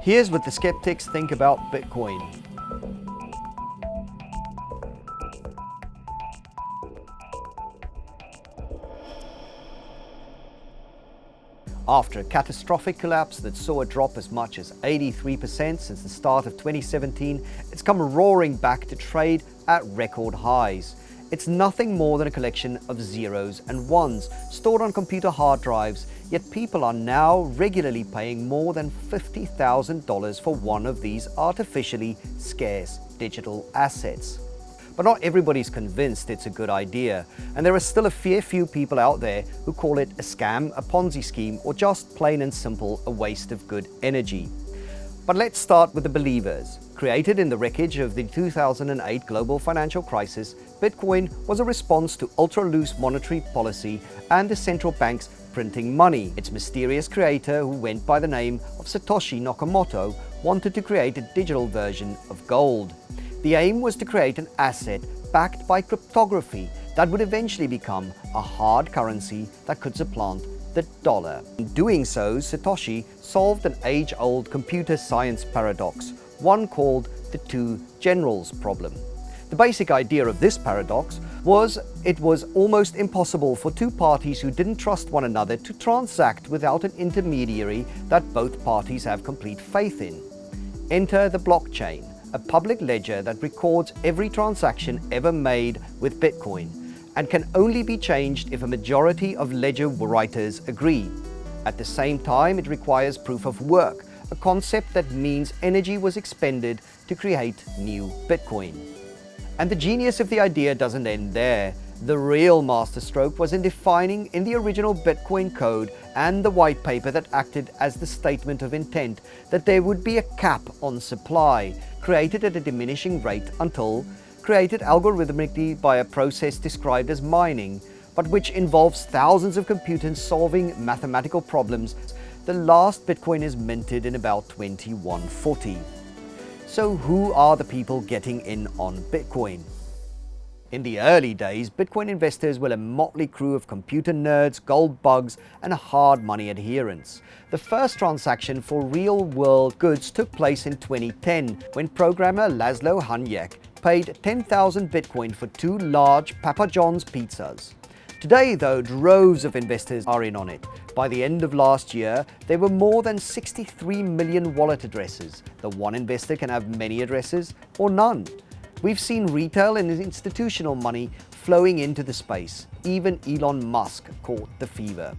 Here's what the skeptics think about Bitcoin. After a catastrophic collapse that saw it drop as much as 83% since the start of 2017, it's come roaring back to trade at record highs. It's nothing more than a collection of zeros and ones stored on computer hard drives, yet people are now regularly paying more than $50,000 for one of these artificially scarce digital assets. But not everybody's convinced it's a good idea, and there are still a fair few people out there who call it a scam, a Ponzi scheme, or just plain and simple a waste of good energy. But let's start with the believers. Created in the wreckage of the 2008 global financial crisis, Bitcoin was a response to ultra-loose monetary policy and the central banks printing money. Its mysterious creator, who went by the name of Satoshi Nakamoto, wanted to create a digital version of gold. The aim was to create an asset backed by cryptography that would eventually become a hard currency that could supplant the dollar. In doing so, Satoshi solved an age-old computer science paradox, one called the two generals problem. The basic idea of this paradox was it was almost impossible for two parties who didn't trust one another to transact without an intermediary that both parties have complete faith in. Enter the blockchain, a public ledger that records every transaction ever made with Bitcoin and can only be changed if a majority of ledger writers agree. At the same time, it requires proof of work, a concept that means energy was expended to create new Bitcoin. And the genius of the idea doesn't end there. The real masterstroke was in defining in the original Bitcoin code and the white paper that acted as the statement of intent that there would be a cap on supply, created at a diminishing rate until created algorithmically by a process described as mining, but which involves thousands of computers solving mathematical problems. The last Bitcoin is minted in about 2140. So who are the people getting in on Bitcoin? In the early days, Bitcoin investors were a motley crew of computer nerds, gold bugs, and hard money adherents. The first transaction for real-world goods took place in 2010 when programmer Laszlo Hanyek paid 10,000 Bitcoin for two large Papa John's pizzas. Today, though, droves of investors are in on it. By the end of last year, there were more than 63 million wallet addresses. The one investor can have many addresses or none. We've seen retail and institutional money flowing into the space. Even Elon Musk caught the fever.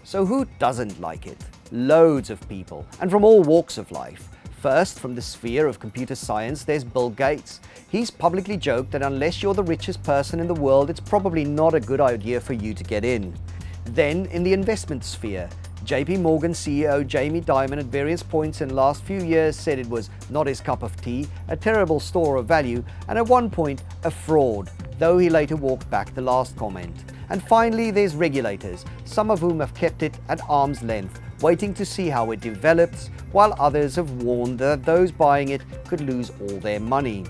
So who doesn't like it? Loads of people, and from all walks of life. First, from the sphere of computer science, there's Bill Gates. He's publicly joked that unless you're the richest person in the world, it's probably not a good idea for you to get in. Then, in the investment sphere, JP Morgan CEO Jamie Dimon at various points in the last few years said it was not his cup of tea, a terrible store of value, and at one point a fraud, though he later walked back the last comment. And finally, there's regulators, some of whom have kept it at arm's length, waiting to see how it develops, while others have warned that those buying it could lose all their money.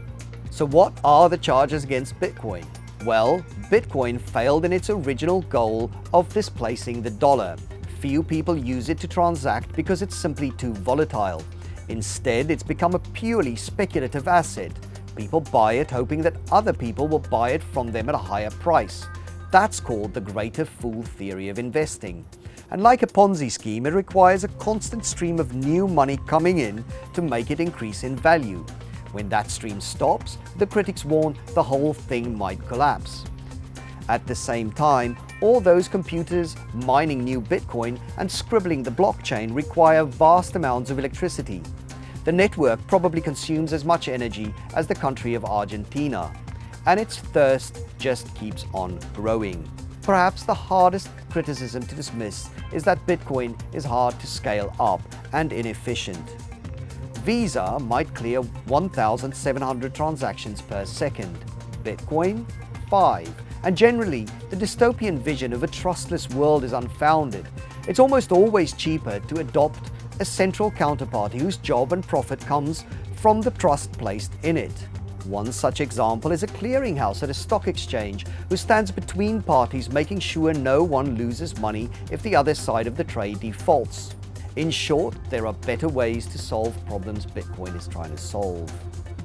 So what are the charges against Bitcoin? Well, Bitcoin failed in its original goal of displacing the dollar. Few people use it to transact because it's simply too volatile. Instead, it's become a purely speculative asset. People buy it hoping that other people will buy it from them at a higher price. That's called the greater fool theory of investing. And like a Ponzi scheme, it requires a constant stream of new money coming in to make it increase in value. When that stream stops, the critics warn the whole thing might collapse. At the same time, all those computers mining new Bitcoin and scribbling the blockchain require vast amounts of electricity. The network probably consumes as much energy as the country of Argentina, and its thirst just keeps on growing. Perhaps the hardest criticism to dismiss is that Bitcoin is hard to scale up and inefficient. Visa might clear 1,700 transactions per second, Bitcoin 5. And generally, the dystopian vision of a trustless world is unfounded. It's almost always cheaper to adopt a central counterparty whose job and profit comes from the trust placed in it. One such example is a clearinghouse at a stock exchange who stands between parties, making sure no one loses money if the other side of the trade defaults. In short, there are better ways to solve problems Bitcoin is trying to solve.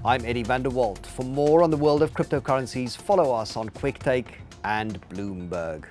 I'm Eddie van der Walt. For more on the world of cryptocurrencies, follow us on Quicktake and Bloomberg.